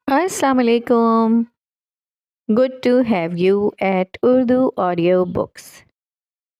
Assalamu alaikum. Good to have you at Urdu Audio Books.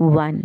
1।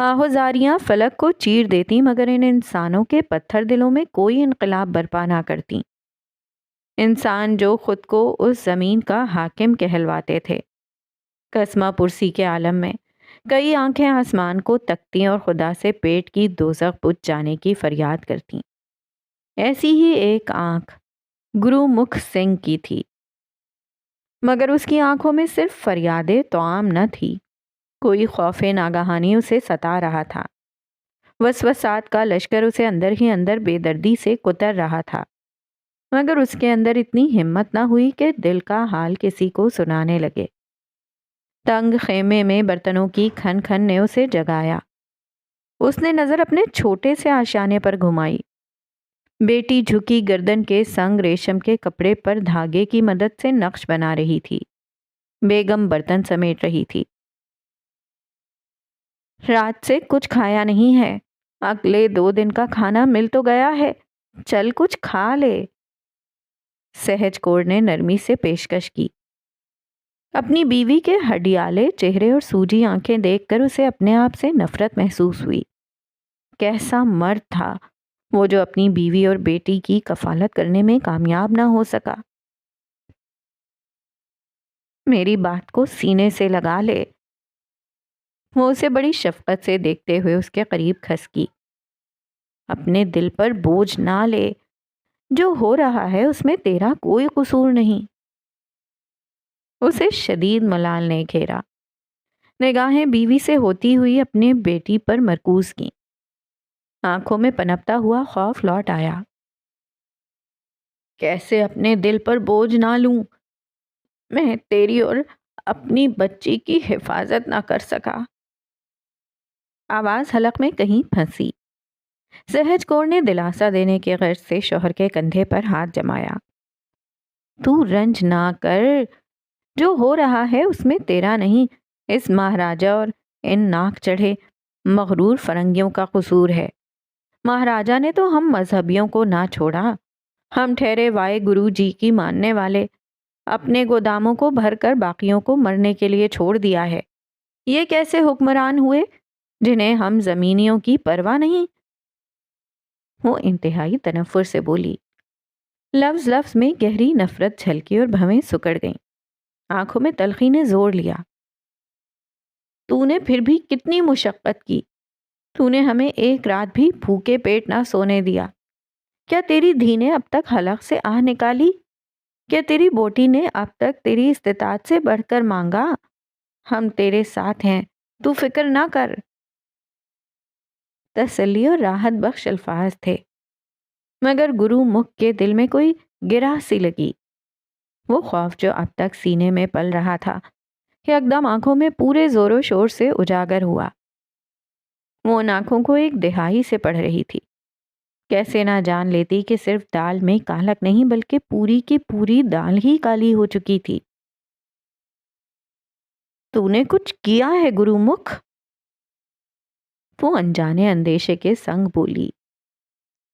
آہوزاریاں فلک کو چیر دیتی مگر ان انسانوں کے پتھر دلوں میں کوئی انقلاب برپا نہ کرتی۔ انسان جو خود کو اس زمین کا حاکم کہلواتے تھے، قسمہ پرسی کے عالم میں کئی آنکھیں آسمان کو تکتی اور خدا سے پیٹ کی دوزخ بجھ جانے کی فریاد کرتی۔ ایسی ہی ایک آنکھ گرو مکھ سنگھ کی تھی، مگر اس کی آنکھوں میں صرف فریاد توام نہ تھی، کوئی خوف ناگہانی اسے ستا رہا تھا۔ وسوسات کا لشکر اسے اندر ہی اندر بے دردی سے کتر رہا تھا، مگر اس کے اندر اتنی ہمت نہ ہوئی کہ دل کا حال کسی کو سنانے لگے۔ تنگ خیمے میں برتنوں کی کھن کھن نے اسے جگایا۔ اس نے نظر اپنے چھوٹے سے آشیانے پر گھمائی۔ بیٹی جھکی گردن کے سنگ ریشم کے کپڑے پر دھاگے کی مدد سے نقش بنا رہی تھی۔ بیگم برتن سمیٹ رہی تھی۔ رات سے کچھ کھایا نہیں ہے، اگلے 2 دن کا کھانا مل تو گیا ہے، چل کچھ کھا لے۔ سہج کور نے نرمی سے پیشکش کی۔ اپنی بیوی کے ہڈیالے چہرے اور سوجی آنکھیں دیکھ کر اسے اپنے آپ سے نفرت محسوس ہوئی۔ کیسا مرد تھا وہ جو اپنی بیوی اور بیٹی کی کفالت کرنے میں کامیاب نہ ہو سکا۔ میری بات کو سینے سے لگا لے۔ وہ اسے بڑی شفقت سے دیکھتے ہوئے اس کے قریب کھسکی۔ اپنے دل پر بوجھ نہ لے، جو ہو رہا ہے اس میں تیرا کوئی قصور نہیں۔ اسے شدید ملال نے گھیرا۔ نگاہیں بیوی سے ہوتی ہوئی اپنے بیٹی پر مرکوز کیں۔ آنکھوں میں پنپتا ہوا خوف لوٹ آیا۔ کیسے اپنے دل پر بوجھ نہ لوں؟ میں تیری اور اپنی بچی کی حفاظت نہ کر سکا۔ آواز حلق میں کہیں پھنسی۔ سہج کور نے دلاسا دینے کے غرض سے شوہر کے کندھے پر ہاتھ جمایا۔ تو رنج نہ کر، جو ہو رہا ہے اس میں تیرا نہیں، اس مہاراجا اور ان ناک چڑھے مغرور فرنگیوں کا قصور ہے۔ مہاراجا نے تو ہم مذہبیوں کو نہ چھوڑا، ہم ٹھہرے وائے گرو جی کی ماننے والے اپنے گوداموں کو بھر کر باقیوں کو مرنے کے لیے چھوڑ دیا ہے۔ یہ کیسے حکمران ہوئے جنہیں ہم زمینیوں کی پرواہ نہیں؟ وہ انتہائی تنفر سے بولی۔ لفظ لفظ میں گہری نفرت جھلکی اور بھویں سکڑ گئیں۔ آنکھوں میں تلخی نے زور لیا۔ تو نے پھر بھی کتنی مشقت کی، تو نے ہمیں ایک رات بھی بھوکے پیٹ نہ سونے دیا۔ کیا تیری دھی نے اب تک حلق سے آہ نکالی؟ کیا تیری بوٹی نے اب تک تیری استطاعت سے بڑھ کر مانگا؟ ہم تیرے ساتھ ہیں، تو فکر نہ کر۔ تسلی اور راحت بخش الفاظ تھے، مگر گرو مکھ کے دل میں کوئی گرہ سی لگی۔ وہ خوف جو اب تک سینے میں پل رہا تھا یکدم آنکھوں میں پورے زور و شور سے اجاگر ہوا۔ وہ ان آنکھوں کو ایک دہائی سے پڑھ رہی تھی۔ کیسے نہ جان لیتی کہ صرف دال میں کالک نہیں بلکہ پوری کی پوری دال ہی کالی ہو چکی تھی۔ تو نے کچھ کیا ہے گرو مکھ؟ وہ انجانے اندیشے کے سنگ بولی۔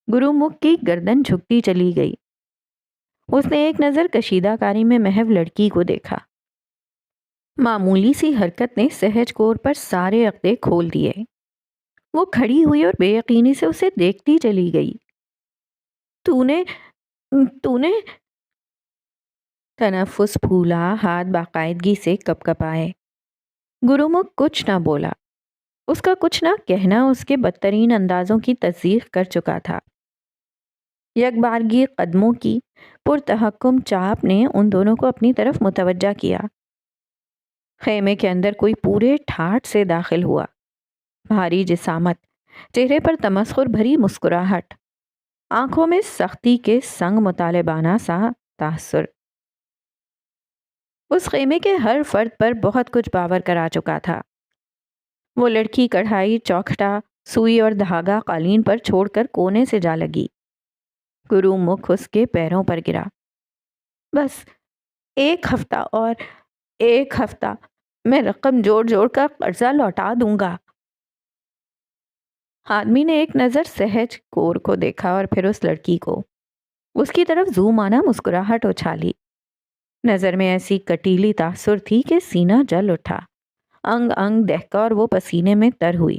گرو مکھ کی گردن جھکتی چلی گئی۔ اس نے ایک نظر کشیدہ کاری میں محو لڑکی کو دیکھا۔ معمولی سی حرکت نے سہج کور پر سارے عقدے کھول دیے۔ وہ کھڑی ہوئی اور بے یقینی سے اسے دیکھتی چلی گئی۔ تو نے تنفس پھولا، ہاتھ باقاعدگی سے کپ کپائے۔ گرو مکھ کچھ نہ بولا۔ اس کا کچھ نہ کہنا اس کے بدترین اندازوں کی تصدیق کر چکا تھا۔ یک بارگی قدموں کی پرتحکم چاپ نے ان دونوں کو اپنی طرف متوجہ کیا۔ خیمے کے اندر کوئی پورے ٹھاٹھ سے داخل ہوا۔ بھاری جسامت، چہرے پر تمسخر بھری مسکراہٹ، آنکھوں میں سختی کے سنگ مطالبانہ سا تاثر۔ اس خیمے کے ہر فرد پر بہت کچھ باور کرا چکا تھا۔ وہ لڑکی کڑھائی، چوکھٹا، سوئی اور دھاگا قالین پر چھوڑ کر کونے سے جا لگی۔ گرو مکھ اس کے پیروں پر گرا۔ بس 1 ہفتہ اور 1 ہفتہ، میں رقم جوڑ جوڑ کر قرضہ لوٹا دوں گا۔ آدمی نے ایک نظر سہج کور کو دیکھا اور پھر اس لڑکی کو۔ اس کی طرف زو مانا مسکراہٹ اچھالی۔ نظر میں ایسی کٹیلی تاثر تھی کہ سینہ جل اٹھا، انگ انگ دہکا اور وہ پسینے میں تر ہوئی۔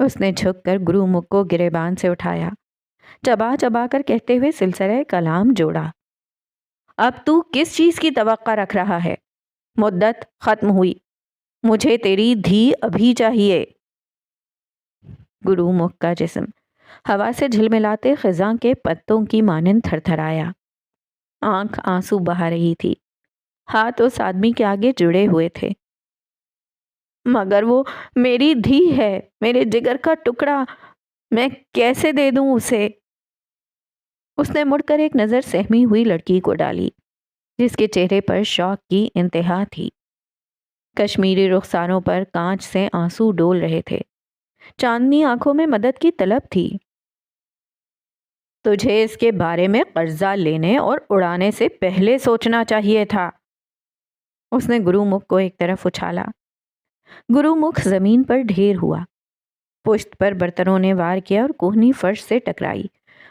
اس نے جھک کر گرو مکھ کو گریبان سے اٹھایا، چبا چبا کر کہتے ہوئے سلسلہ کلام جوڑا۔ اب تو کس چیز کی توقع رکھ رہا ہے؟ مدت ختم ہوئی، مجھے تیری دھی ابھی چاہیے۔ گرو مکھ کا جسم ہوا سے جھلملاتے خزاں کے پتوں کی مانند تھر تھر آیا، آنکھ آنسو بہا رہی تھی، ہاتھ اس آدمی کے آگے جڑے ہوئے تھے۔ مگر وہ میری دھی ہے، میرے جگر کا ٹکڑا، میں کیسے دے دوں اسے؟ اس نے مڑ کر ایک نظر سہمی ہوئی لڑکی کو ڈالی جس کے چہرے پر شوق کی انتہا تھی۔ کشمیری رخساروں پر کانچ سے آنسو ڈول رہے تھے، چاندنی آنکھوں میں مدد کی طلب تھی۔ تجھے اس کے بارے میں قرضہ لینے اور اڑانے سے پہلے سوچنا چاہیے تھا۔ اس نے گرو مکھ کو ایک طرف اچھالا۔ گرو مکھ زمین پر ڈھیر ہوا، پشت پر برتنوں نے وار کیا اور کوہنی فرش سے ٹکرائی۔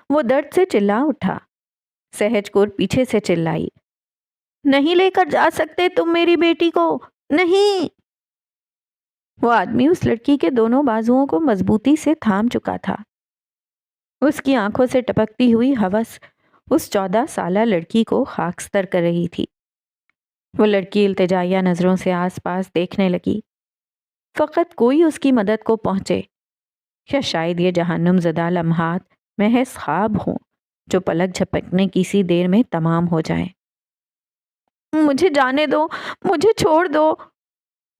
وہ درد سے چلا اٹھا۔ سہج کور پیچھے سے چلائی، نہیں لے کر جا سکتے تم میری بیٹی کو، نہیں۔ وہ آدمی اس لڑکی کے دونوں بازوؤں کو مضبوطی سے تھام چکا تھا۔ اس کی آنکھوں سے ٹپکتی ہوئی ہوس اس 14 سالہ لڑکی کو خاکستر کر رہی تھی۔ وہ لڑکی التجائیہ نظروں سے آس پاس دیکھنے لگی، فقط کوئی اس کی مدد کو پہنچے، یا شاید یہ جہنم زدہ لمحات محض خواب ہوں جو پلک جھپکنے کی سی دیر میں تمام ہو جائیں۔ مجھے جانے دو، مجھے چھوڑ دو،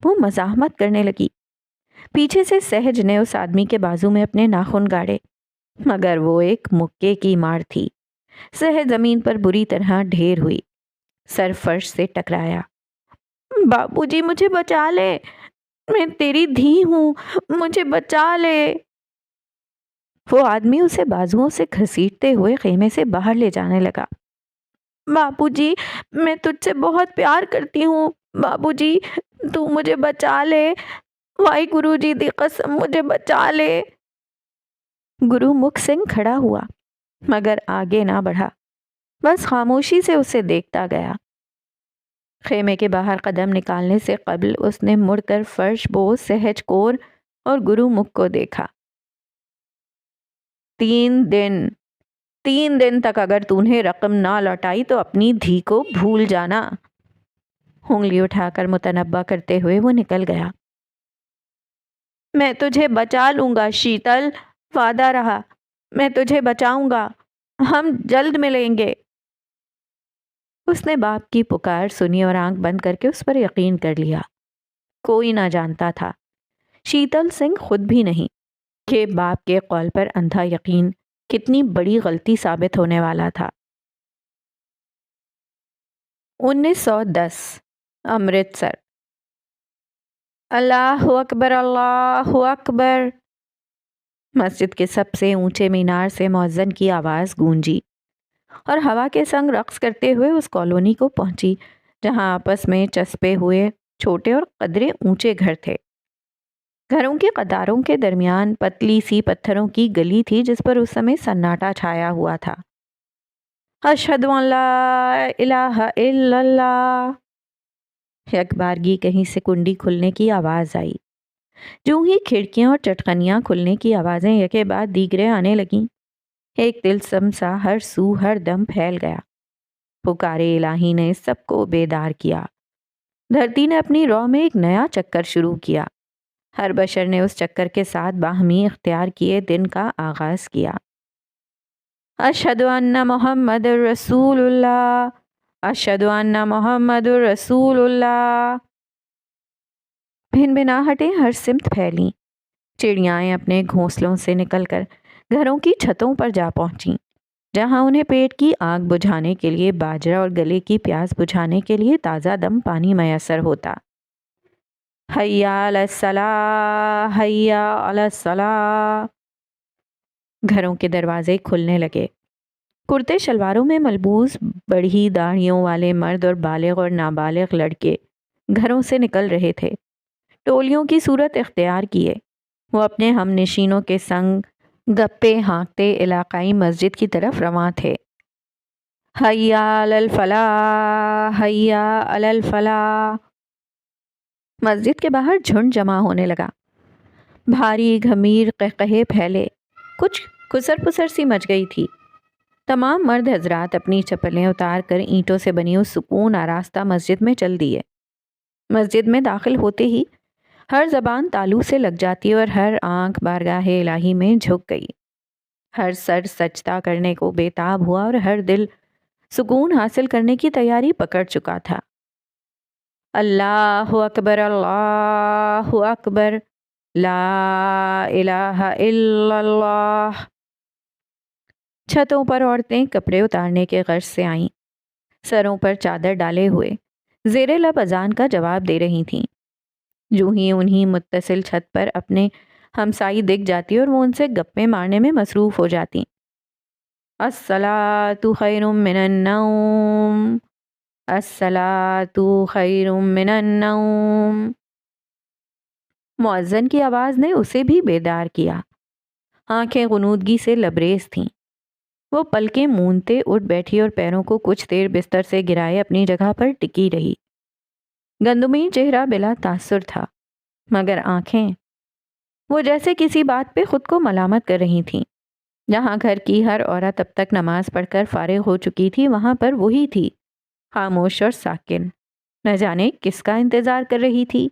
وہ مزاحمت کرنے لگی۔ پیچھے سے سہج نے اس آدمی کے بازو میں اپنے ناخن گاڑے، مگر وہ ایک مکے کی مار تھی۔ سہج زمین پر بری طرح ڈھیر ہوئی، سر فرش سے ٹکرایا۔ بابو جی مجھے بچا لے، میں تیری دھی ہوں، مجھے بچا لے۔ وہ آدمی اسے بازوؤں سے گھسیٹتے ہوئے خیمے سے باہر لے جانے لگا۔ بابو جی میں تجھ سے بہت پیار کرتی ہوں، بابو جی تو مجھے بچا لے، وائی گرو جی دی قسم مجھے بچا لے۔ گرو مکھ سنگھ کھڑا ہوا مگر آگے نہ بڑھا، بس خاموشی سے اسے دیکھتا گیا۔ خیمے کے باہر قدم نکالنے سے قبل اس نے مڑ کر فرش بوس سہج کور اور گرو مکھ کو دیکھا۔ 3 دن تک اگر تو نے رقم نہ لوٹائی تو اپنی دھی کو بھول جانا۔ انگلی اٹھا کر متنبہ کرتے ہوئے وہ نکل گیا۔ میں تجھے بچا لوں گا شیتل، وعدہ رہا، میں تجھے بچاؤں گا، ہم جلد ملیں گے۔ اس نے باپ کی پکار سنی اور آنکھ بند کر کے اس پر یقین کر لیا۔ کوئی نہ جانتا تھا، شیتل سنگھ خود بھی نہیں، کہ باپ کے قول پر اندھا یقین کتنی بڑی غلطی ثابت ہونے والا تھا۔ 1910 امرتسر۔ اللہ اکبر، اللہ اکبر۔ مسجد کے سب سے اونچے مینار سے مؤذن کی آواز گونجی اور ہوا کے سنگ رقص کرتے ہوئے اس کالونی کو پہنچی جہاں آپس میں چسپے ہوئے چھوٹے اور قدرے اونچے گھر تھے۔ گھروں کی قطاروں کے درمیان پتلی سی پتھروں کی گلی تھی جس پر اس سمے سناٹا چھایا ہوا تھا۔ اشہد ان لا الہ الا اللہ۔ یک بارگی کہیں سے کنڈی کھلنے کی آواز آئی۔ جو ہی کھڑکیاں اور چٹخنیاں کھلنے کی آوازیں یکے بعد دیگرے آنے لگیں، ایک طلسم سا ہر سو ہر دم پھیل گیا۔ پکارے الہی نے سب کو بیدار کیا۔ دھرتی نے اپنی رو میں ایک نیا چکر شروع کیا۔ ہر بشر نے اس چکر کے ساتھ باہمی اختیار کیے دن کا آغاز کیا۔ اشہد ان محمد رسول اللہ، اشہد ان محمد رسول اللہ۔ بھن بھناہٹیں ہر سمت پھیلیں۔ چڑیائیں اپنے گھونسلوں سے نکل کر گھروں کی چھتوں پر جا پہنچیں، جہاں انہیں پیٹ کی آگ بجھانے کے لیے باجرہ اور گلے کی پیاس بجھانے کے لیے تازہ دم پانی میسر ہوتا۔ حی علی الصلاۃ، حی علی الصلاۃ۔ گھروں کے دروازے کھلنے لگے۔ کرتے شلواروں میں ملبوس بڑھی داڑھیوں والے مرد اور بالغ اور نابالغ لڑکے گھروں سے نکل رہے تھے، ٹولیوں کی صورت اختیار کیے۔ وہ اپنے ہم نشینوں کے سنگ گپے ہانکتے علاقائی مسجد کی طرف رواں تھے۔ حی علی الفلاح، حی علی الفلاح۔ مسجد کے باہر جھنڈ جمع ہونے لگا، بھاری گھمیر قہقہے پھیلے، کچھ کسر پسر سی مچ گئی تھی۔ تمام مرد حضرات اپنی چپلیں اتار کر اینٹوں سے بنی اس سکون آراستہ مسجد میں چل دیے۔ مسجد میں داخل ہوتے ہی ہر زبان تالو سے لگ جاتی اور ہر آنکھ بارگاہ الہی میں جھک گئی، ہر سر سجدہ کرنے کو بےتاب ہوا اور ہر دل سکون حاصل کرنے کی تیاری پکڑ چکا تھا۔ اللہ اکبر، اللہ اکبر، لا الہ الا اللہ۔ چھتوں پر عورتیں کپڑے اتارنے کے غرض سے آئیں، سروں پر چادر ڈالے ہوئے زیر لب اذان کا جواب دے رہی تھیں۔ جو ہی انہیں متصل چھت پر اپنے ہمسائی دکھ جاتی اور وہ ان سے گپیں مارنے میں مصروف ہو جاتی۔ الصلاۃ خیر من النوم، الصلاۃ خیر من النوم۔ مؤذن کی آواز نے اسے بھی بیدار کیا۔ آنکھیں غنودگی سے لبریز تھیں۔ وہ پلکیں مونتے اٹھ بیٹھی اور پیروں کو کچھ دیر بستر سے گرائے اپنی جگہ پر ٹکی رہی۔ گندمی چہرہ بلا تاثر تھا، مگر آنکھیں وہ جیسے کسی بات پہ خود کو ملامت کر رہی تھیں۔ جہاں گھر کی ہر عورت اب تک نماز پڑھ کر فارغ ہو چکی تھی، وہاں پر وہی تھی، خاموش اور ساکن، نہ جانے کس کا انتظار کر رہی تھی۔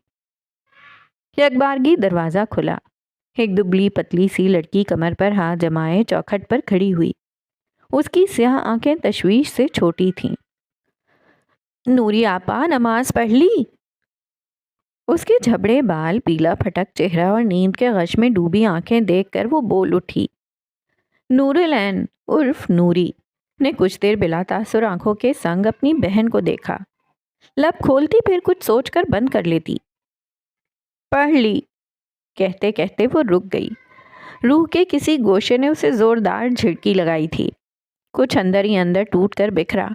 یک بارگی دروازہ کھلا، ایک دبلی پتلی سی لڑکی کمر پر ہاتھ جمائے چوکھٹ پر کھڑی ہوئی۔ اس کی سیاہ آنکھیں تشویش سے چھوٹی تھیں۔ نوری آپا نماز پڑھ لی؟ اس کے جھبڑے بال، پیلا پھٹک چہرہ اور نیند کے غش میں ڈوبی آنکھیں دیکھ کر وہ بول اٹھی۔ نور العین عرف نوری نے کچھ دیر بلا تاثر آنکھوں کے سنگ اپنی بہن کو دیکھا، لب کھولتی پھر کچھ سوچ کر بند کر لیتی۔ پڑھ لی کہتے کہتے وہ رک گئی۔ روح کے کسی گوشے نے اسے زوردار جھڑکی لگائی تھی، کچھ اندر ہی اندر ٹوٹ کر بکھرا۔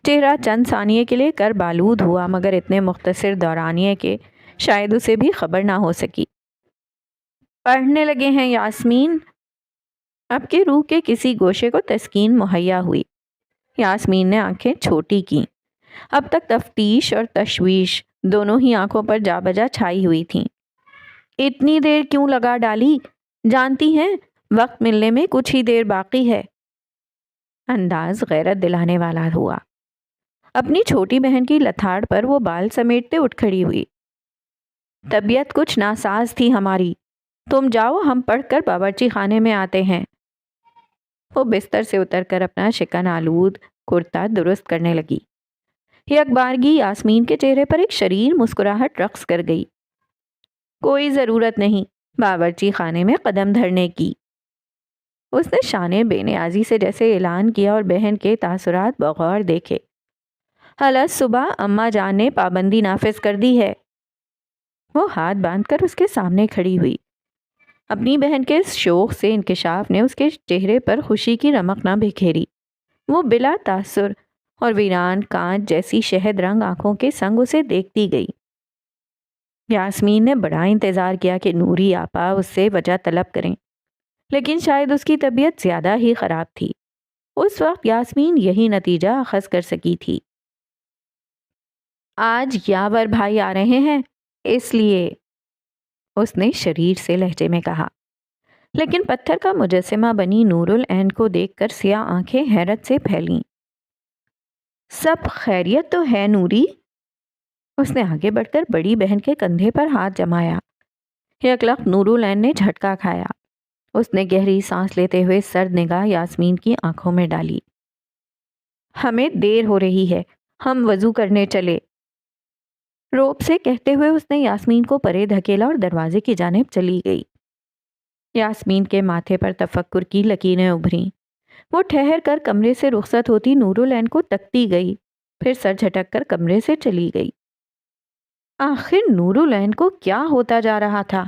چہرہ چند ثانیے کے لیے کر بالود ہوا، مگر اتنے مختصر دورانیے کہ شاید اسے بھی خبر نہ ہو سکی۔ پڑھنے لگے ہیں یاسمین؟ اب کے روح کے کسی گوشے کو تسکین مہیا ہوئی۔ یاسمین نے آنکھیں چھوٹی کیں۔ اب تک تفتیش اور تشویش دونوں ہی آنکھوں پر جا بجا چھائی ہوئی تھیں۔ اتنی دیر کیوں لگا ڈالی؟ جانتی ہیں وقت ملنے میں کچھ ہی دیر باقی ہے۔ انداز غیرت دلانے والا ہوا۔ اپنی چھوٹی بہن کی لتھاڑ پر وہ بال سمیٹتے اٹھ کھڑی ہوئی۔ طبیعت کچھ ناساز تھی ہماری، تم جاؤ، ہم پڑھ کر باورچی خانے میں آتے ہیں۔ وہ بستر سے اتر کر اپنا شکن آلود کرتا درست کرنے لگی۔ یک بارگی یاسمین کے چہرے پر ایک شریر مسکراہٹ رقص کر گئی۔ کوئی ضرورت نہیں باورچی خانے میں قدم دھرنے کی۔ اس نے شانے بے نیازی سے جیسے اعلان کیا اور بہن کے تاثرات بغور دیکھے۔ حالت صبح اماں جان نے پابندی نافذ کر دی ہے۔ وہ ہاتھ باندھ کر اس کے سامنے کھڑی ہوئی۔ اپنی بہن کے اس شوق سے انکشاف نے اس کے چہرے پر خوشی کی رمق نہ بکھیری۔ وہ بلا تاثر اور ویران کانچ جیسی شہد رنگ آنکھوں کے سنگ اسے دیکھتی گئی۔ یاسمین نے بڑا انتظار کیا کہ نوری آپا اس سے وجہ طلب کریں، لیکن شاید اس کی طبیعت زیادہ ہی خراب تھی۔ اس وقت یاسمین یہی نتیجہ اخذ کر سکی تھی۔ آج یاور بھائی آ رہے ہیں اس لیے، اس نے شریر سے لہجے میں کہا، لیکن پتھر کا مجسمہ بنی نور العین کو دیکھ کر سیاہ آنکھیں حیرت سے پھیلیں۔ سب خیریت تو ہے نوری؟ اس نے آگے بڑھ کر بڑی بہن کے کندھے پر ہاتھ جمایا۔ یکلخت نور العین نے جھٹکا کھایا۔ اس نے گہری سانس لیتے ہوئے سرد نگاہ یاسمین کی آنکھوں میں ڈالی۔ ہمیں دیر ہو رہی ہے، ہم وضو کرنے چلے۔ روب سے کہتے ہوئے اس نے یاسمین کو پرے دھکیلا اور دروازے کی جانب چلی گئی۔ یاسمین کے ماتھے پر تفکر کی لکیریں ابھریں۔ وہ ٹھہر کر کمرے سے رخصت ہوتی نور العین کو تکتی گئی، پھر سر جھٹک کر کمرے سے چلی گئی۔ آخر نور العین کو کیا ہوتا جا رہا تھا؟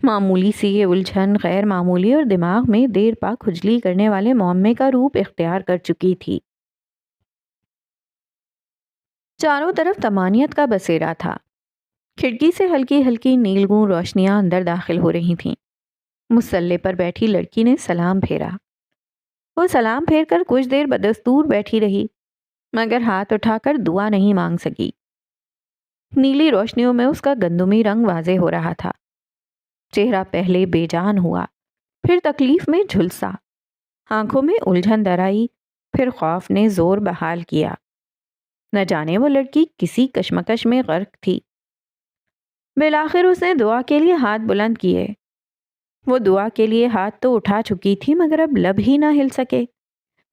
معمولی سی یہ الجھن غیر معمولی اور دماغ میں دیر پا کھجلی کرنے والے معمے کا روپ اختیار کر چکی تھی۔ چاروں طرف طمانیت کا بسیرا تھا۔ کھڑکی سے ہلکی ہلکی نیلگوں روشنیاں اندر داخل ہو رہی تھیں۔ مسلے پر بیٹھی لڑکی نے سلام پھیرا۔ وہ سلام پھیر کر کچھ دیر بدستور بیٹھی رہی، مگر ہاتھ اٹھا کر دعا نہیں مانگ سکی۔ نیلی روشنیوں میں اس کا گندمی رنگ واضح ہو رہا تھا۔ چہرہ پہلے بے جان ہوا، پھر تکلیف میں جھلسا، آنکھوں میں الجھن درائی، پھر خوف نے زور بحال کیا۔ نہ جانے وہ لڑکی کسی کشمکش میں غرق تھی۔ بالآخر اس نے دعا کے لیے ہاتھ بلند کیے۔ وہ دعا کے لیے ہاتھ تو اٹھا چکی تھی مگر اب لب ہی نہ ہل سکے۔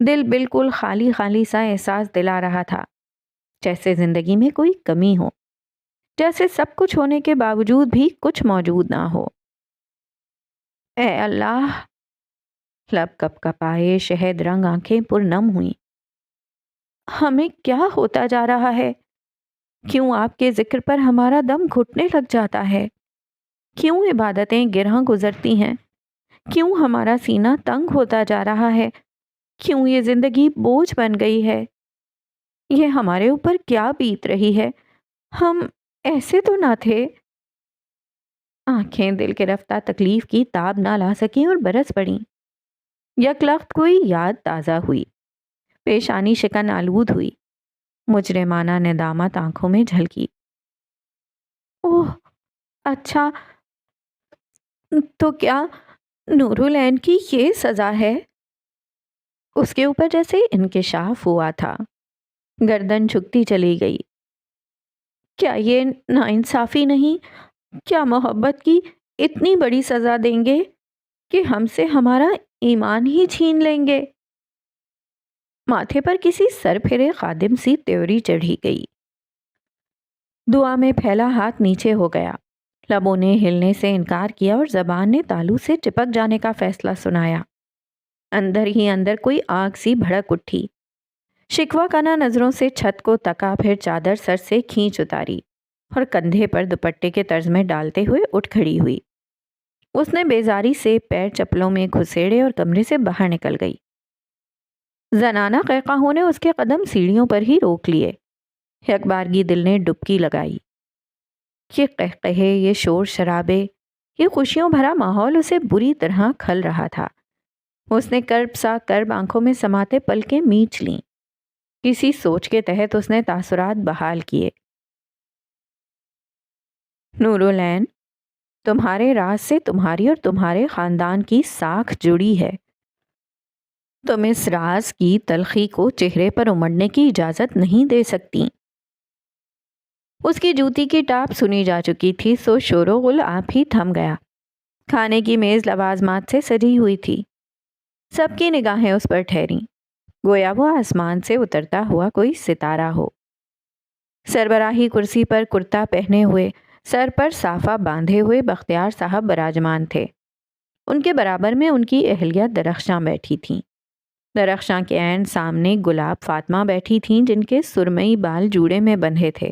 دل بالکل خالی خالی سا احساس دلا رہا تھا، جیسے زندگی میں کوئی کمی ہو، جیسے سب کچھ ہونے کے باوجود بھی کچھ موجود نہ ہو۔ اے اللہ! لب کپ کپائے، شہد رنگ آنکھیں پرنم ہوئیں۔ ہمیں کیا ہوتا جا رہا ہے؟ کیوں آپ کے ذکر پر ہمارا دم گھٹنے لگ جاتا ہے؟ کیوں عبادتیں گرہ گزرتی ہیں؟ کیوں ہمارا سینہ تنگ ہوتا جا رہا ہے؟ کیوں یہ زندگی بوجھ بن گئی ہے؟ یہ ہمارے اوپر کیا بیت رہی ہے؟ ہم ایسے تو نہ تھے۔ آنکھیں دل کے رفتہ تکلیف کی تاب نہ لا سکیں اور برس پڑیں۔ یک لخت کوئی یاد تازہ ہوئی، پیشانی شکن آلود ہوئی، مجرمانہ ندامت آنکھوں میں جھلکی۔ اوہ اچھا، تو کیا نورالعین کی یہ سزا ہے؟ اس کے اوپر جیسے انکشاف ہوا تھا، گردن جھکتی چلی گئی۔ کیا یہ ناانصافی نہیں؟ کیا محبت کی اتنی بڑی سزا دیں گے کہ ہم سے ہمارا ایمان ہی چھین لیں گے؟ ماتھے پر کسی سر پھرے خادم سی تیوری چڑھی گئی۔ دعا میں پھیلا ہاتھ نیچے ہو گیا، لبوں نے ہلنے سے انکار کیا اور زبان نے تالو سے چپک جانے کا فیصلہ سنایا۔ اندر ہی اندر کوئی آگ سی بھڑک اٹھی۔ شکوہ کنا نظروں سے چھت کو تکا، پھر چادر سر سے کھینچ اتاری اور کندھے پر دوپٹے کے طرز میں ڈالتے ہوئے اٹھ کھڑی ہوئی۔ اس نے بیزاری سے پیر چپلوں میں گھسیڑے اور کمرے سے باہر نکل گئی۔ زنانہ قہقہوں نے اس کے قدم سیڑھیوں پر ہی روک لیے۔ یک بارگی دل نے ڈبکی لگائی۔ یہ قہقہے، یہ شور شرابے، یہ خوشیوں بھرا ماحول اسے بری طرح کھل رہا تھا۔ اس نے کرب سا کرب آنکھوں میں سماتے پلکیں میچ لیں۔ کسی سوچ کے تحت اس نے تاثرات بحال کیے۔ نورالعین، تمہارے راز سے تمہاری اور تمہارے خاندان کی ساکھ جڑی ہے۔ تم اس راز کی تلخی کو چہرے پر امڑنے کی اجازت نہیں دے سکتی۔ اس کی جوتی کی ٹاپ سنی جا چکی تھی، سو شور و غل آپ ہی تھم گیا۔ کھانے کی میز لوازمات سے سجی ہوئی تھی۔ سب کی نگاہیں اس پر ٹھہریں، گویا وہ آسمان سے اترتا ہوا کوئی ستارہ ہو۔ سربراہی کرسی پر کرتا پہنے ہوئے، سر پر صافہ باندھے ہوئے بختیار صاحب براجمان تھے۔ ان کے برابر میں ان کی اہلیہ درخشاں بیٹھی تھیں۔ درخشاں کے عین سامنے گلاب فاطمہ بیٹھی تھیں، جن کے سرمئی بال جوڑے میں بندھے تھے۔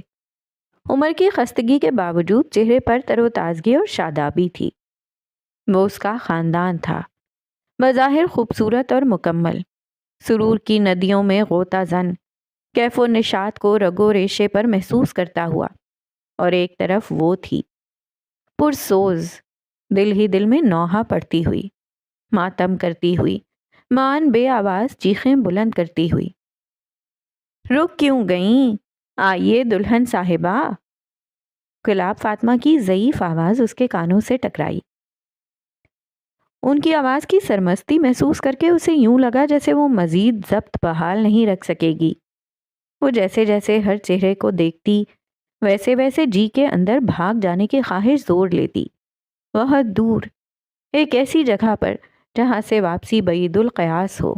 عمر کی خستگی کے باوجود چہرے پر تر و تازگی اور شادابی تھی۔ وہ اس کا خاندان تھا، بظاہر خوبصورت اور مکمل، سرور کی ندیوں میں غوطہ زن، کیف و نشاط کو رگو ریشے پر محسوس کرتا ہوا، اور ایک طرف وہ تھی پرسوز، دل ہی دل میں نوحہ پڑتی ہوئی، ماتم کرتی ہوئی، مان بے آواز چیخیں بلند کرتی ہوئی۔ رک کیوں گئیں؟ آئیے دلہن صاحبہ۔ گلاب فاطمہ کی ضعیف آواز اس کے کانوں سے ٹکرائی۔ ان کی آواز کی سرمستی محسوس کر کے اسے یوں لگا جیسے وہ مزید ضبط بحال نہیں رکھ سکے گی۔ وہ جیسے جیسے ہر چہرے کو دیکھتی، ویسے ویسے جی کے اندر بھاگ جانے کی خواہش زور لیتی، بہت دور، ایک ایسی جگہ پر جہاں سے واپسی بعید القیاس ہو۔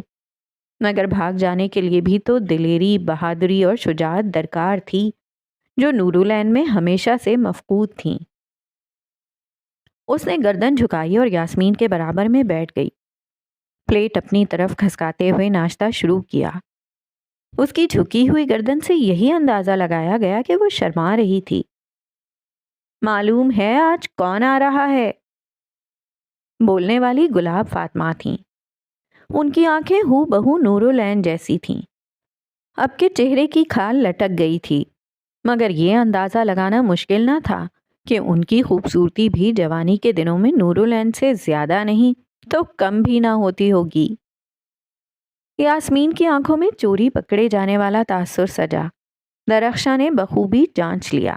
مگر بھاگ جانے کے لیے بھی تو دلیری، بہادری اور شجاعت درکار تھی، جو نورالعین میں ہمیشہ سے مفقود تھیں۔ اس نے گردن جھکائی اور یاسمین کے برابر میں بیٹھ گئی۔ پلیٹ اپنی طرف کھسکاتے ہوئے ناشتہ شروع کیا۔ اس کی جھکی ہوئی گردن سے یہی اندازہ لگایا گیا کہ وہ شرما رہی تھی۔ معلوم ہے آج کون آ رہا ہے؟ بولنے والی گلاب فاطمہ تھیں۔ ان کی آنکھیں ہو بہو نورالعین جیسی تھیں۔ اب کے چہرے کی کھال لٹک گئی تھی، مگر یہ اندازہ لگانا مشکل نہ تھا کہ ان کی خوبصورتی بھی جوانی کے دنوں میں نورالعین سے زیادہ نہیں تو کم بھی نہ ہوتی ہوگی۔ یاسمین کی آنکھوں میں چوری پکڑے جانے والا تاثر سجا۔ درخشاں نے بخوبی جانچ لیا۔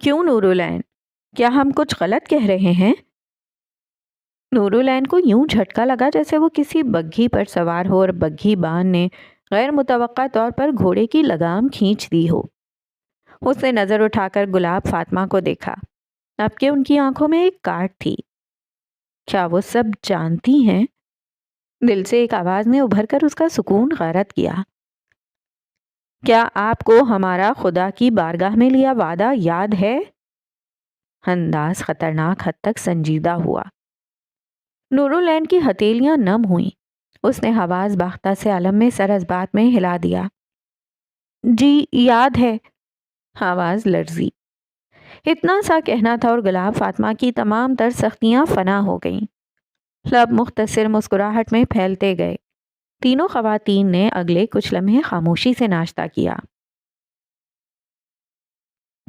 کیوں نورالعین، کیا ہم کچھ غلط کہہ رہے ہیں؟ نورالعین کو یوں جھٹکا لگا جیسے وہ کسی بگھی پر سوار ہو اور بگھی بان نے غیر متوقع طور پر گھوڑے کی لگام کھینچ دی ہو۔ اس نے نظر اٹھا کر گلاب فاطمہ کو دیکھا، اب کہ ان کی آنکھوں میں ایک کاٹ تھی۔ کیا وہ سب جانتی ہیں؟ دل سے ایک آواز نے ابھر کر اس کا سکون غارت کیا۔ کیا آپ کو ہمارا خدا کی بارگاہ میں لیا وعدہ یاد ہے؟ انداز خطرناک حد تک سنجیدہ ہوا۔ نورالعین کی ہتھیلیاں نم ہوئیں۔ اس نے حواس باختہ سے عالم میں سر از بات میں ہلا دیا۔ جی یاد ہے۔ آواز لرزی۔ اتنا سا کہنا تھا اور گلاب فاطمہ کی تمام تر سختیاں فنا ہو گئیں۔ لب مختصر مسکراہٹ میں پھیلتے گئے۔ تینوں خواتین نے اگلے کچھ لمحے خاموشی سے ناشتہ کیا۔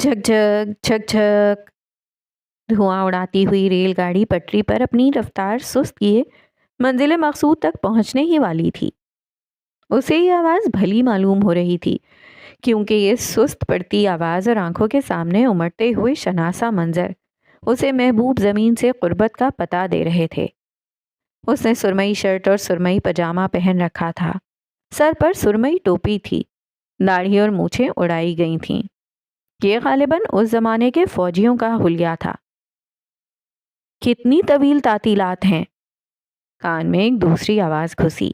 جھک جھک جھک جھک دھواں اڑاتی ہوئی ریل گاڑی پٹری پر اپنی رفتار سست کیے منزل مقصود تک پہنچنے ہی والی تھی۔ اسے یہ آواز بھلی معلوم ہو رہی تھی کیونکہ یہ سست پڑتی آواز اور آنکھوں کے سامنے امڑتے ہوئے شناسا منظر اسے محبوب زمین سے قربت کا پتہ دے رہے تھے۔ اس نے سرمئی شرٹ اور سرمئی پاجامہ پہن رکھا تھا، سر پر سرمئی ٹوپی تھی، داڑھی اور مونچھیں اڑائی گئی تھیں۔ یہ غالباً اس زمانے کے فوجیوں کا حلیہ تھا۔ کتنی طویل تعطیلات ہیں؟ کان میں ایک دوسری آواز گھسی۔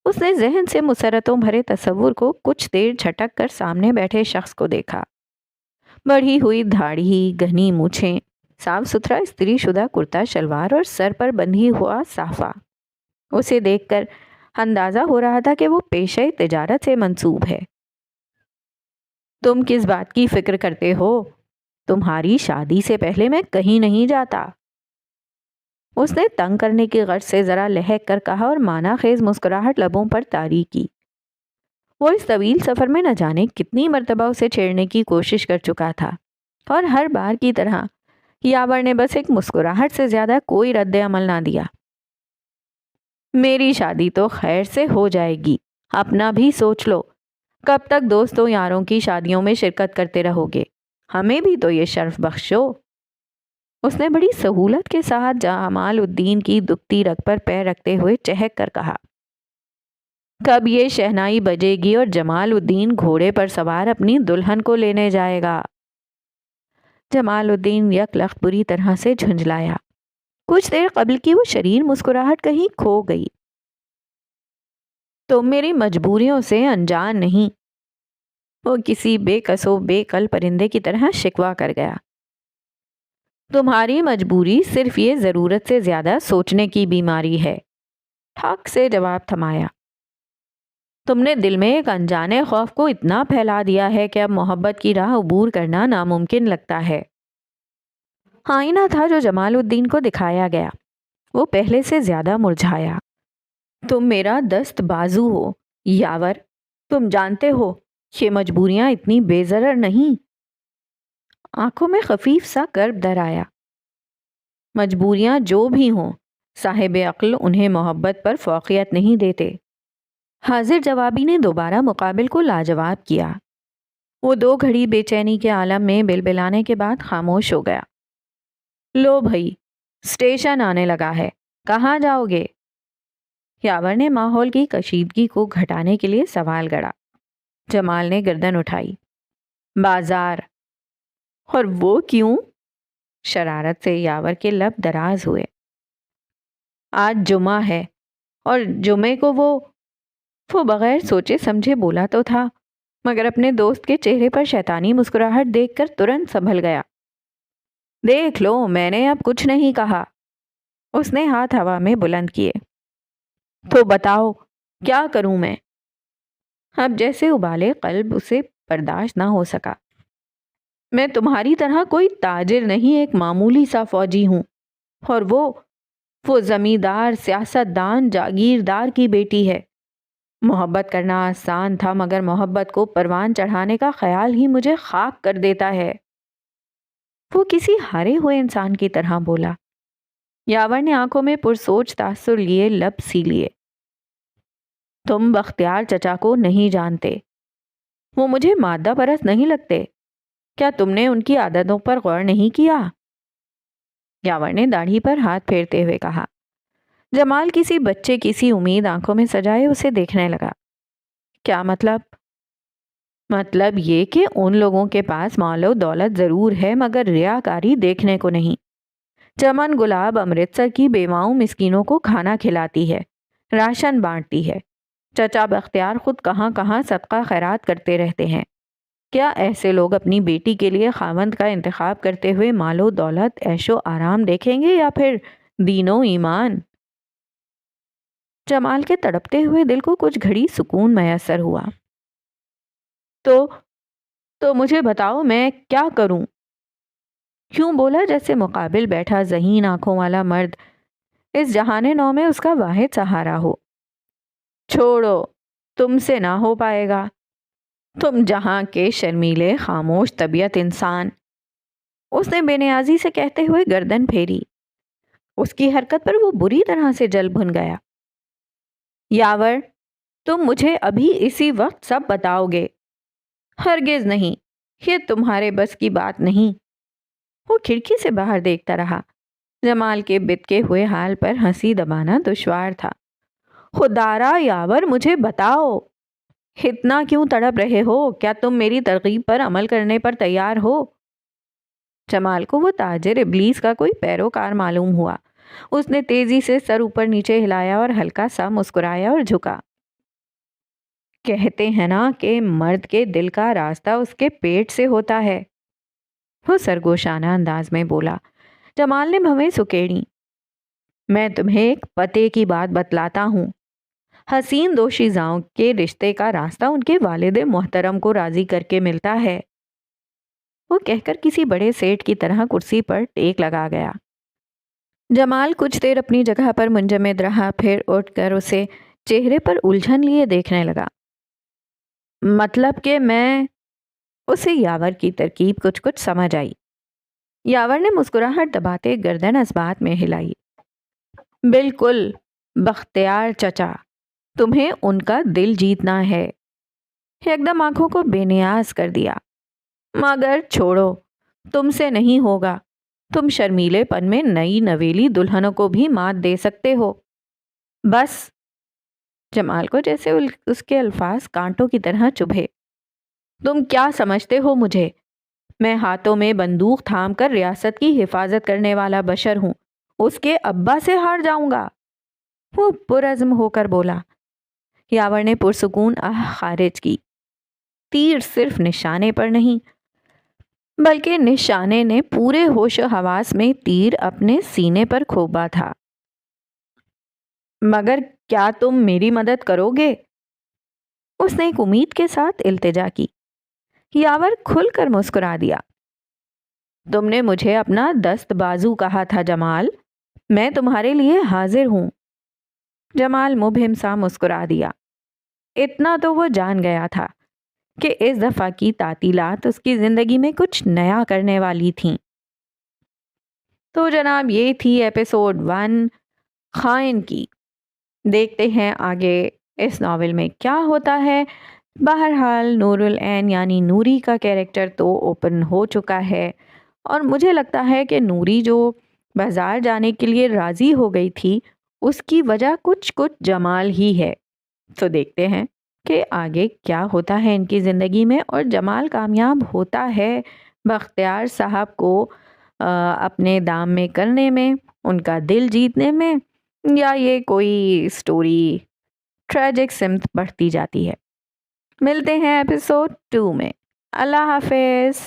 اس نے ذہن سے مسرتوں بھرے تصور کو کچھ دیر جھٹک کر سامنے بیٹھے شخص کو دیکھا۔ بڑھی ہوئی دھاڑی، گھنی مونچھیں، صاف ستھرا استری شدہ کرتا شلوار اور سر پر بندھی ہوا صافہ۔ اسے دیکھ کر اندازہ ہو رہا تھا کہ وہ پیشہ تجارت سے منسوب ہے۔ تم کس بات کی فکر کرتے ہو؟ تمہاری شادی سے پہلے میں کہیں نہیں جاتا۔ اس نے تنگ کرنے کی غرض سے ذرا لہک کر کہا اور معنی خیز مسکراہٹ لبوں پر طاری کی۔ وہ اس طویل سفر میں نہ جانے کتنی مرتبہ اسے چھیڑنے کی کوشش کر چکا تھا اور ہر بار کی طرح یاور نے بس ایک مسکراہٹ سے زیادہ کوئی رد عمل نہ دیا۔ میری شادی تو خیر سے ہو جائے گی، اپنا بھی سوچ لو، کب تک دوستوں یاروں کی شادیوں میں شرکت کرتے رہو گے؟ ہمیں بھی تو یہ شرف بخشو۔ اس نے بڑی سہولت کے ساتھ جمال الدین کی دکھتی رگ پر پیر رکھتے ہوئے چہک کر کہا، کب یہ شہنائی بجے گی اور جمال الدین گھوڑے پر سوار اپنی دلہن کو لینے جائے گا؟ جمال الدین یک لخت بری طرح سے جھنجھلایا۔ کچھ دیر قبل کی وہ شریر مسکراہٹ کہیں کھو گئی۔ تم میری مجبوریوں سے انجان نہیں، وہ کسی بے کس و بے کل پرندے کی طرح شکوہ کر گیا۔ تمہاری مجبوری صرف یہ ضرورت سے زیادہ سوچنے کی بیماری ہے۔ ٹھاک سے جواب تھمایا۔ تم نے دل میں ایک انجانے خوف کو اتنا پھیلا دیا ہے کہ اب محبت کی راہ عبور کرنا ناممکن لگتا ہے۔ آئینہ تھا جو جمال الدین کو دکھایا گیا، وہ پہلے سے زیادہ مرجھایا۔ تم میرا دست بازو ہو یاور، تم جانتے ہو یہ مجبوریاں اتنی بے ضرر نہیں۔ آنکھوں میں خفیف سا کرب در آیا۔ مجبوریاں جو بھی ہوں، صاحب عقل انہیں محبت پر فوقیت نہیں دیتے۔ حاضر جوابی نے دوبارہ مقابل کو لاجواب کیا۔ وہ دو گھڑی بے چینی کے عالم میں بلبلانے کے بعد خاموش ہو گیا۔ لو بھائی، اسٹیشن آنے لگا ہے، کہاں جاؤ گے؟ یاور نے ماحول کی کشیدگی کو گھٹانے کے لیے سوال گڑا۔ جمال نے گردن اٹھائی۔ بازار۔ اور وہ کیوں؟ شرارت سے یاور کے لب دراز ہوئے۔ آج جمعہ ہے اور جمعے کو وہ بغیر سوچے سمجھے بولا تو تھا، مگر اپنے دوست کے چہرے پر شیطانی مسکراہٹ دیکھ کر ترنت سنبھل گیا۔ دیکھ لو، میں نے اب کچھ نہیں کہا۔ اس نے ہاتھ ہوا میں بلند کیے۔ تو بتاؤ کیا کروں میں؟ اب جیسے ابالے قلب اسے برداشت نہ ہو سکا۔ میں تمہاری طرح کوئی تاجر نہیں، ایک معمولی سا فوجی ہوں، اور وہ زمیندار، سیاست دان، جاگیردار کی بیٹی ہے۔ محبت کرنا آسان تھا، مگر محبت کو پروان چڑھانے کا خیال ہی مجھے خاک کر دیتا ہے۔ وہ کسی ہارے ہوئے انسان کی طرح بولا۔ یاور نے آنکھوں میں پرسوچ تاثر لیے لب سی لیے۔ تم بختیار چچا کو نہیں جانتے، وہ مجھے مادہ پرست نہیں لگتے۔ کیا تم نے ان کی عادتوں پر غور نہیں کیا؟ یاور نے داڑھی پر ہاتھ پھیرتے ہوئے کہا۔ جمال کسی بچے کسی امید آنکھوں میں سجائے اسے دیکھنے لگا۔ کیا مطلب؟ مطلب یہ کہ ان لوگوں کے پاس مال و دولت ضرور ہے مگر ریاکاری دیکھنے کو نہیں۔ چمن گلاب امرتسر کی بیواؤں مسکینوں کو کھانا کھلاتی ہے، راشن بانٹتی ہے۔ چچا بختیار خود کہاں کہاں صدقہ خیرات کرتے رہتے ہیں۔ کیا ایسے لوگ اپنی بیٹی کے لیے خاوند کا انتخاب کرتے ہوئے مال و دولت، عیش و آرام دیکھیں گے یا پھر دین و ایمان؟ جمال کے تڑپتے ہوئے دل کو کچھ گھڑی سکون میسر ہوا۔ تو مجھے بتاؤ میں کیا کروں؟ کیوں بولا جیسے مقابل بیٹھا ذہین آنکھوں والا مرد اس جہان نو میں اس کا واحد سہارا ہو۔ چھوڑو، تم سے نہ ہو پائے گا۔ تم جہاں کے شرمیلے خاموش طبیعت انسان۔ اس نے بے نیازی سے کہتے ہوئے گردن پھیری۔ اس کی حرکت پر وہ بری طرح سے جل بھن گیا۔ یاور، تم مجھے ابھی اسی وقت سب بتاؤ گے؟ ہرگز نہیں، یہ تمہارے بس کی بات نہیں۔ وہ کھڑکی سے باہر دیکھتا رہا۔ جمال کے بتکے ہوئے حال پر ہنسی دبانا دشوار تھا۔ خدارا یاور، مجھے بتاؤ، اتنا کیوں تڑپ رہے ہو؟ کیا تم میری ترغیب پر عمل کرنے پر تیار ہو؟ جمال کو وہ تاجر ابلیس کا کوئی پیروکار معلوم ہوا۔ اس نے تیزی سے سر اوپر نیچے ہلایا اور ہلکا سا مسکرایا اور جھکا۔ کہتے ہیں نا کہ مرد کے دل کا راستہ اس کے پیٹ سے ہوتا ہے، وہ سرگوشانہ انداز میں بولا۔ جمال نے بھویں سکیڑی۔ میں تمہیں ایک پتے کی بات بتلاتا ہوں۔ حسین دوشیزاؤں کے رشتے کا راستہ ان کے والد محترم کو راضی کر کے ملتا ہے، وہ کہہ کر کسی بڑے سیٹ کی طرح کرسی پر ٹیک لگا گیا۔ جمال کچھ دیر اپنی جگہ پر منجمد رہا، پھر اٹھ کر اسے چہرے پر الجھن لیے دیکھنے لگا۔ مطلب کہ میں… اسے یاور کی ترکیب کچھ سمجھ آئی۔ یاور نے مسکراہٹ دباتے گردن اس بات میں ہلائی۔ بالکل بختیار چچا، تمہیں ان کا دل جیتنا ہے۔ ایک دم آنکھوں کو بے نیاز کر دیا۔ مگر چھوڑو، تم سے نہیں ہوگا۔ تم شرمیلے پن میں نئی نویلی دلہنوں کو بھی مات دے سکتے ہو۔ بس، جمال کو جیسے اس کے الفاظ کانٹوں کی طرح چبھے۔ تم کیا سمجھتے ہو مجھے؟ میں ہاتھوں میں بندوق تھام کر ریاست کی حفاظت کرنے والا بشر ہوں، اس کے ابا سے ہار جاؤں گا؟ وہ پرعزم ہو کر بولا۔ یاور نے پرسکون خارج کی۔ تیر صرف نشانے پر نہیں بلکہ نشانے نے پورے ہوش و حواس میں تیر اپنے سینے پر کھوبا تھا۔ مگر کیا تم میری مدد کرو گے؟ اس نے ایک امید کے ساتھ التجا کی۔ یاور کھل کر مسکرا دیا۔ تم نے مجھے اپنا دست بازو کہا تھا جمال، میں تمہارے لیے حاضر ہوں۔ جمال مبہم سا مسکرا دیا۔ اتنا تو وہ جان گیا تھا کہ اس دفعہ کی تعطیلات اس کی زندگی میں کچھ نیا کرنے والی تھیں۔ تو جناب یہ تھی ایپیسوڈ 1 خائن کی۔ دیکھتے ہیں آگے اس ناول میں کیا ہوتا ہے۔ بہرحال نور العین یعنی نوری کا کیریکٹر تو اوپن ہو چکا ہے، اور مجھے لگتا ہے کہ نوری جو بازار جانے کے لیے راضی ہو گئی تھی اس کی وجہ کچھ جمال ہی ہے۔ تو دیکھتے ہیں کہ آگے کیا ہوتا ہے ان کی زندگی میں، اور جمال کامیاب ہوتا ہے بختیار صاحب کو اپنے دام میں کرنے میں، ان کا دل جیتنے میں، یا یہ کوئی سٹوری ٹریجک سمت بڑھتی جاتی ہے۔ ملتے ہیں ایپیسوڈ 2 میں۔ اللہ حافظ۔